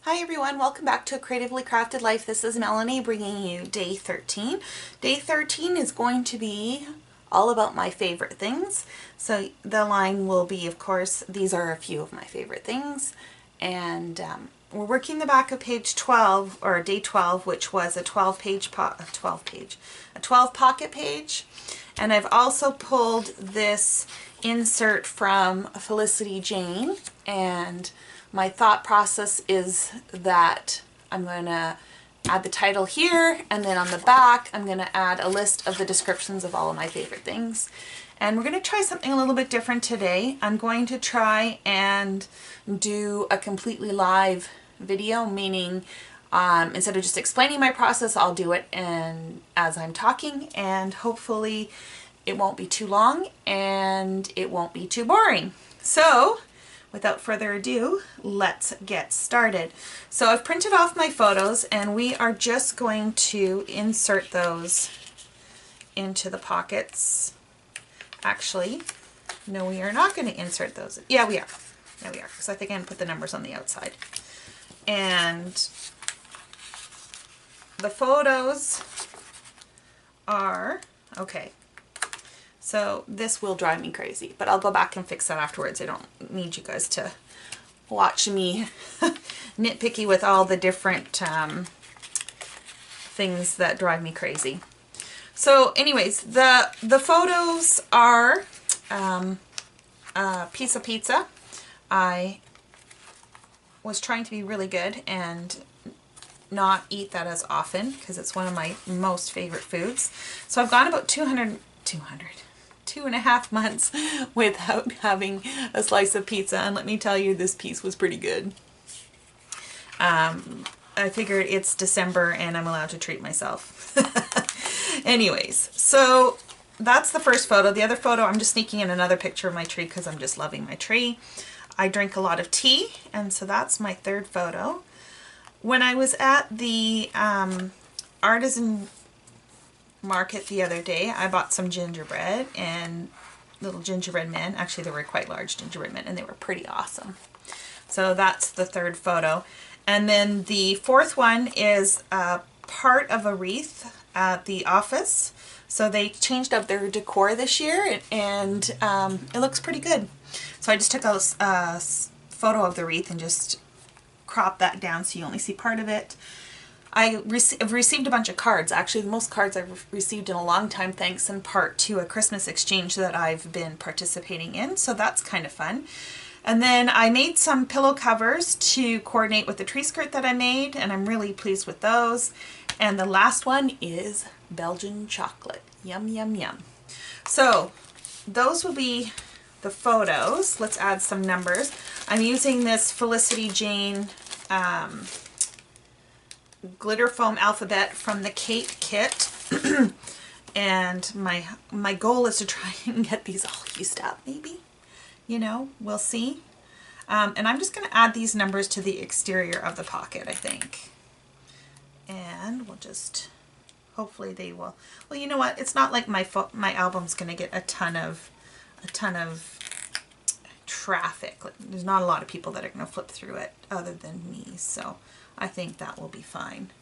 Hi everyone, welcome back to A Creatively Crafted Life. This is Melanie bringing you day 13. Day 13 is going to be all about my favorite things. So the line will be, of course, these are a few of my favorite things. And we're working the back of page 12, or day 12, which was a 12 pocket page. And I've also pulled this insert from Felicity Jane, and my thought process is that I'm going to add the title here, and then on the back I'm going to add a list of the descriptions of all of my favorite things. And we're going to try something a little bit different today. I'm going to try and do a completely live video, meaning instead of just explaining my process, I'll do it as I'm talking, and hopefully it won't be too long and it won't be too boring. So without further ado, let's get started. So I've printed off my photos and we are just going to insert those into the pockets. Actually, no, we are not going to insert those. Yeah, we are. Yeah, we are, because I think I'm going to put the numbers on the outside. And the photos are, okay, so this will drive me crazy, but I'll go back and fix that afterwards. I don't need you guys to watch me nitpicky with all the different things that drive me crazy. So anyways, the photos are a piece of pizza. I was trying to be really good and not eat that as often because it's one of my most favorite foods. So I've gone about 2.5 months without having a slice of pizza, and let me tell you, this piece was pretty good. I figured it's December and I'm allowed to treat myself. Anyways, so that's the first photo. The other photo, I'm just sneaking in another picture of my tree because I'm just loving my tree. I drink a lot of tea, and so that's my third photo. When I was at the artisan market the other day, I bought some gingerbread and little gingerbread men. Actually, they were quite large gingerbread men and they were pretty awesome. So that's the third photo. And then the fourth one is part of a wreath at the office. So they changed up their decor this year, and it looks pretty good. So I just took a photo of the wreath and just cropped that down so you only see part of it. I've received a bunch of cards. Actually, the most cards I've received in a long time, thanks in part to a Christmas exchange that I've been participating in. So that's kind of fun. And then I made some pillow covers to coordinate with the tree skirt that I made, and I'm really pleased with those. And the last one is Belgian chocolate. Yum, yum, yum. So those will be the photos. Let's add some numbers. I'm using this Felicity Jane glitter foam alphabet from the Kate kit. And my goal is to try and get these all used up, maybe. You know, we'll see. And I'm just going to add these numbers to the exterior of the pocket, I think. And we'll just, hopefully they will. Well, you know what? It's not like my album's going to get a ton of traffic. Like, there's not a lot of people that are going to flip through it other than me. So I think that will be fine.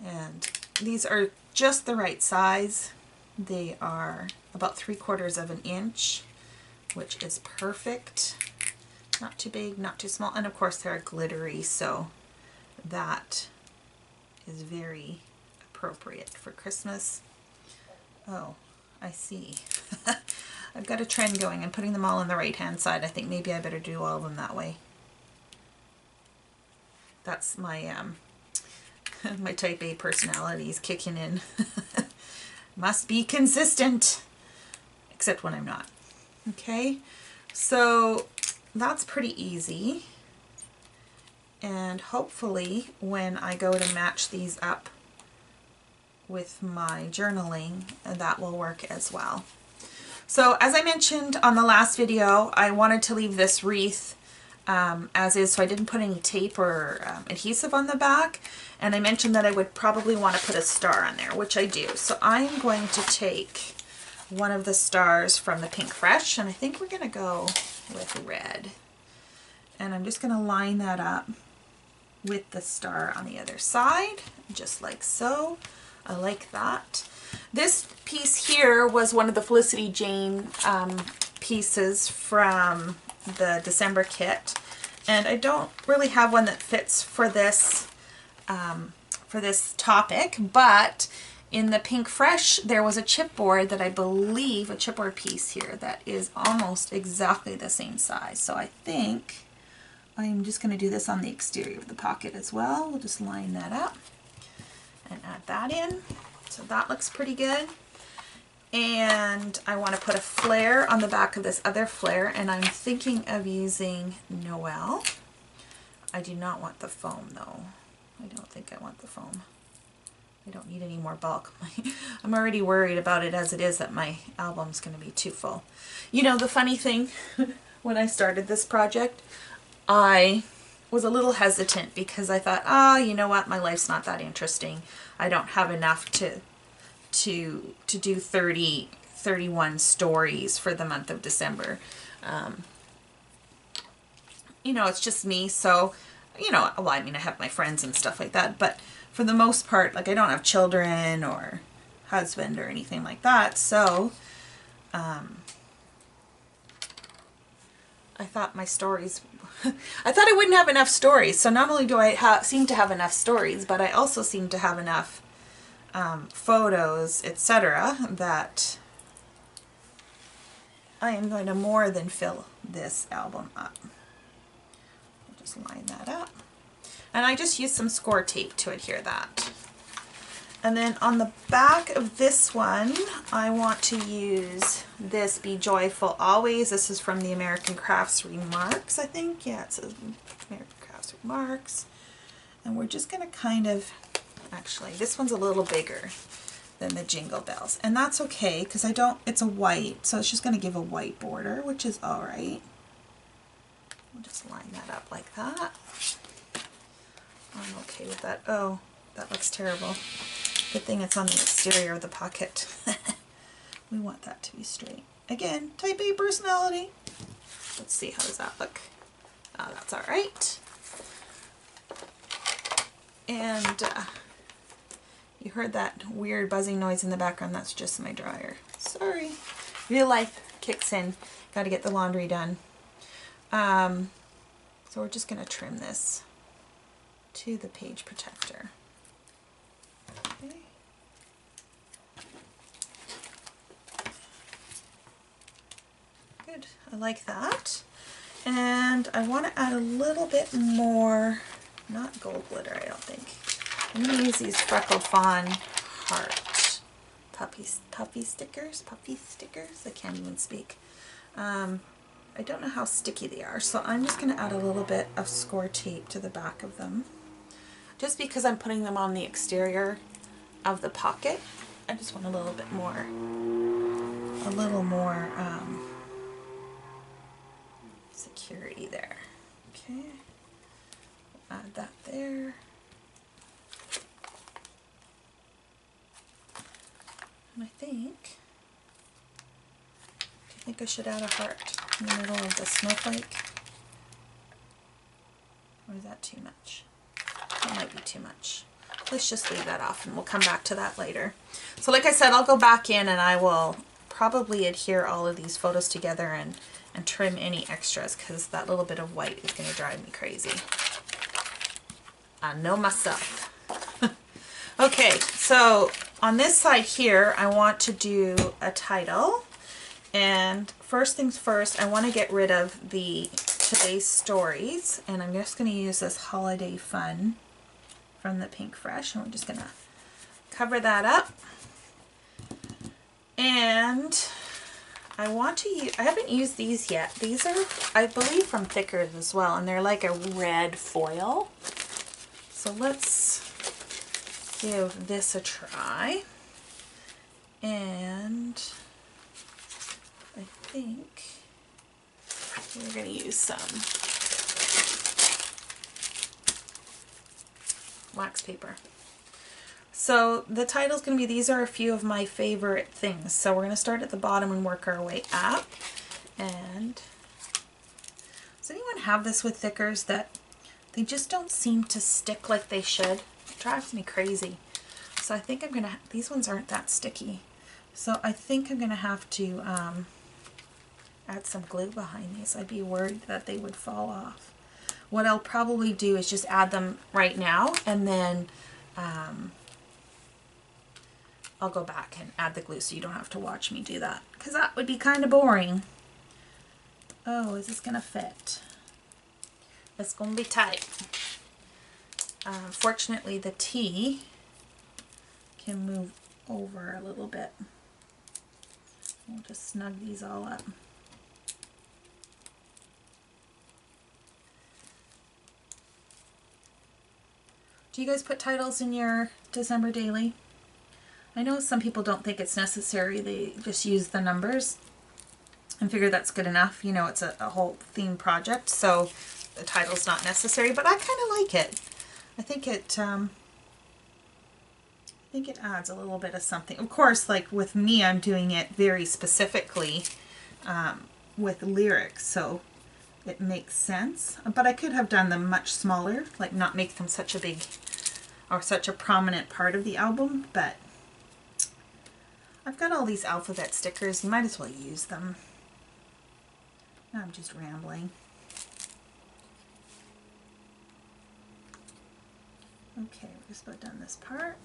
And these are just the right size. They are about 3/4 of an inch, which is perfect. Not too big, not too small. And of course they're glittery, so that is very appropriate for Christmas. Oh, I see. I've got a trend going. I'm putting them all on the right hand side. I think maybe I better do all of them that way. That's my my type A personality is kicking in. Must be consistent, except when I'm not. Okay, so that's pretty easy, and hopefully when I go to match these up with my journaling, that will work as well. So as I mentioned on the last video, I wanted to leave this wreath as is, so I didn't put any tape or adhesive on the back, and I mentioned that I would probably want to put a star on there, which I do. So I'm going to take one of the stars from the Pink Fresh, and I think we're going to go with red. And I'm just going to line that up with the star on the other side, just like so. I like that. This piece here was one of the Felicity Jane pieces from the December kit, and I don't really have one that fits for this topic, but in the Pink Fresh there was a chipboard that I believe, a chipboard piece here that is almost exactly the same size. So I think I'm just going to do this on the exterior of the pocket as well. We'll just line that up and add that in. So that looks pretty good. And I want to put a flare on the back of this other flare, and I'm thinking of using Noel. I do not want the foam though. I don't think I want the foam. I don't need any more bulk. I'm already worried about it as it is that my album's going to be too full. You know, the funny thing, when I started this project, I was a little hesitant because I thought, you know what, my life's not that interesting. I don't have enough to do 31 stories for the month of December. You know, it's just me, so, you know, well, I mean, I have my friends and stuff like that, but for the most part, like, I don't have children or husband or anything like that, so I thought my stories, I thought I wouldn't have enough stories. So not only do I seem to have enough stories, but I also seem to have enough photos, etc., that I am going to more than fill this album up. I'll just line that up. And I just used some score tape to adhere that. And then on the back of this one, I want to use this Be Joyful Always. This is from the American Crafts Remarks, I think. Yeah, it says American Crafts Remarks. And we're just going to kind of, actually, this one's a little bigger than the Jingle Bells. And that's okay, because it's a white, so it's just going to give a white border, which is all right. We'll just line that up like that. I'm okay with that. Oh, that looks terrible. Good thing it's on the exterior of the pocket. We want that to be straight. Again, type A personality. Let's see, how does that look? Oh, that's all right. And you heard that weird buzzing noise in the background. That's just my dryer. Sorry. Real life kicks in. Got to get the laundry done. So we're just going to trim this to the page protector. Okay. Good, I like that. And I want to add a little bit more, not gold glitter, I don't think. I'm going to use these Freckled Fawn Heart puppy stickers, I can't even speak. I don't know how sticky they are, so I'm just going to add a little bit of score tape to the back of them. Just because I'm putting them on the exterior of the pocket, I just want a little more security there. Okay, add that there. And I think, do you think I should add a heart in the middle of the snowflake? Or is that too much? That might be too much. Let's just leave that off and we'll come back to that later. So like I said, I'll go back in and I will probably adhere all of these photos together and trim any extras, because that little bit of white is going to drive me crazy. I know myself. Okay, so on this side here, I want to do a title. And first things first, I want to get rid of the Today's Stories. And I'm just going to use this Holiday Fun from the Pink Fresh. And we're just going to cover that up. And I want to use, I haven't used these yet. These are, I believe, from Thickers as well. And they're like a red foil. So let's give this a try. And I think we're going to use some wax paper. So the title's going to be, these are a few of my favorite things. So we're going to start at the bottom and work our way up. And does anyone have this with Thickers that they just don't seem to stick like they should. It drives me crazy. So I think I'm gonna, these ones aren't that sticky. So I think I'm gonna have to add some glue behind these. I'd be worried that they would fall off. What I'll probably do is just add them right now, and then I'll go back and add the glue so you don't have to watch me do that, because that would be kind of boring. Oh, is this gonna fit? It's gonna be tight. Fortunately, the T can move over a little bit. We'll just snug these all up. Do you guys put titles in your December daily? I know some people don't think it's necessary. They just use the numbers and figure that's good enough. You know, it's a whole theme project, so the title's not necessary, but I kind of like it. I think it adds a little bit of something. Of course, like with me, I'm doing it very specifically with lyrics, so it makes sense. But I could have done them much smaller, like not make them such a big or such a prominent part of the album, but I've got all these alphabet stickers. You might as well use them. I'm just rambling. Okay, we're just about done this part.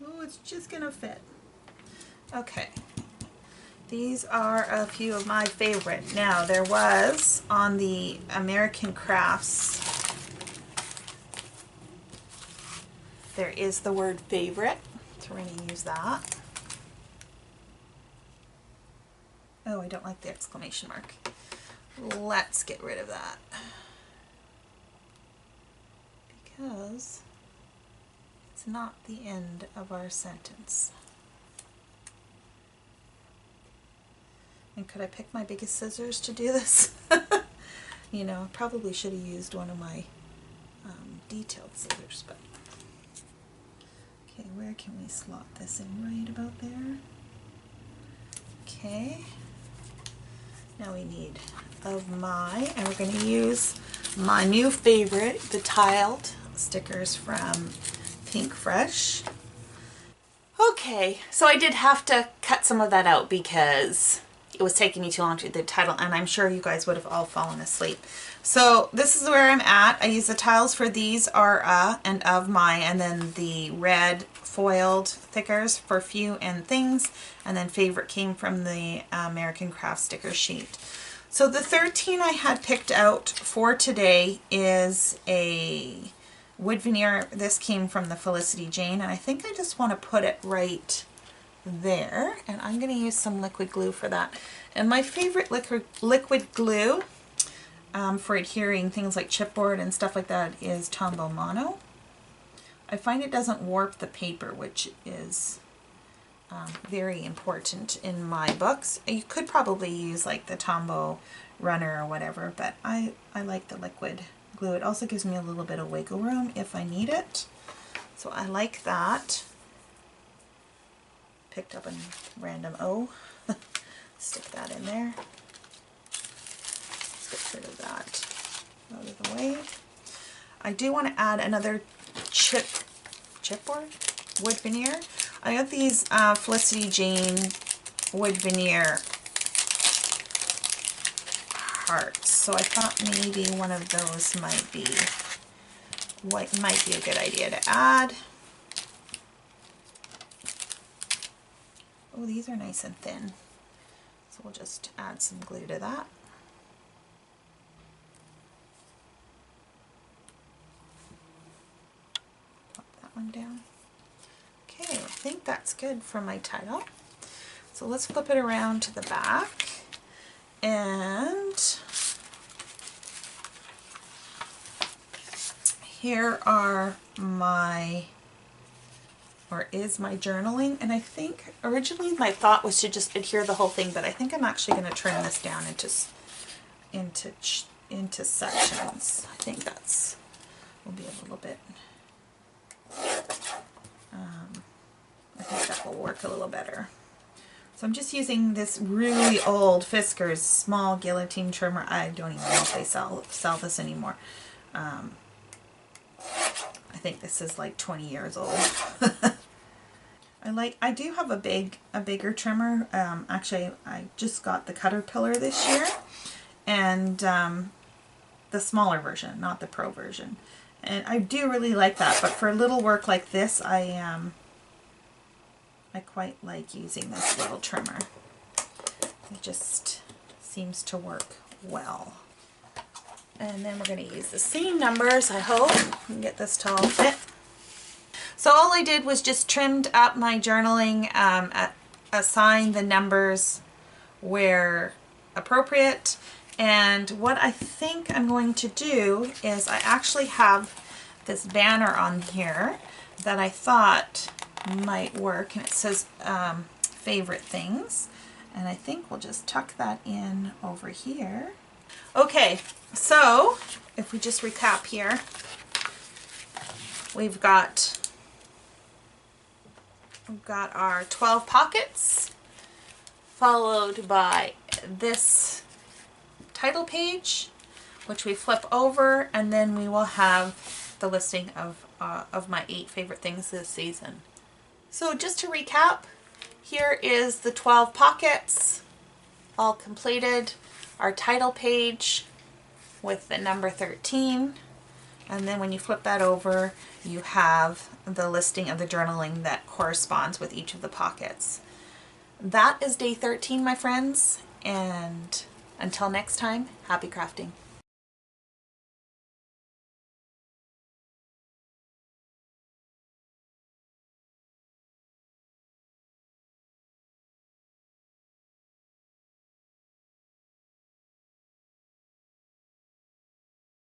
Oh, it's just gonna fit. Okay. These are a few of my favorite. Now, there was on the American Crafts, there is the word favorite, so we're going to use that. Oh, I don't like the exclamation mark. Let's get rid of that, because it's not the end of our sentence. And could I pick my biggest scissors to do this? You know, I probably should have used one of my detailed scissors, but okay, where can we slot this in? Right about there. Okay. Now we need of my, and we're going to use my new favorite, the tiled stickers from Pink Fresh. Okay, so I did have to cut some of that out because it was taking me too long to read the title, and I'm sure you guys would have all fallen asleep. So this is where I'm at. I use the tiles for these are and of my, and then the red foiled thickers for few and things, and then favorite came from the American Craft sticker sheet. So the 13 I had picked out for today is a wood veneer. This came from the Felicity Jane, and I think I just want to put it right there, and I'm going to use some liquid glue for that. And my favorite liquid glue for adhering things like chipboard and stuff like that is Tombow Mono. I find it doesn't warp the paper, which is very important in my books. You could probably use like the Tombow Runner or whatever, but I like the liquid glue. It also gives me a little bit of wiggle room if I need it, so I like that. Picked up a random O. Stick that in there. Let's get rid of that out of the way. I do want to add another chipboard wood veneer. I got these Felicity Jane wood veneer hearts, so I thought maybe one of those might be a good idea to add. Oh, these are nice and thin, so we'll just add some glue to that. Pop that one down. Okay, I think that's good for my title. So let's flip it around to the back, and here are my, or is my journaling. And I think originally my thought was to just adhere the whole thing, but I think I'm actually going to trim this down into sections. I think that's will be a little bit, I think that will work a little better. So So I'm just using this really old Fiskars small guillotine trimmer. I don't even know if they sell this anymore. I think this is like 20 years old. I do have a bigger trimmer. Actually, I just got the Caterpillar this year, and the smaller version, not the Pro version. And I do really like that, but for little work like this, I quite like using this little trimmer. It just seems to work well. And then we're going to use the same numbers, I hope, and get this to all fit. So all I did was just trimmed up my journaling, assign the numbers where appropriate. And what I think I'm going to do is I actually have this banner on here that I thought might work, and it says favorite things, and I think we'll just tuck that in over here. Okay, so if we just recap here, we've got our 12 pockets, followed by this title page, which we flip over, and then we will have the listing of my 8 favorite things this season. So just to recap, here is the 12 pockets all completed, our title page with the number 13, and then when you flip that over, you have the listing of the journaling that corresponds with each of the pockets. That is day 13, my friends, and until next time, happy crafting.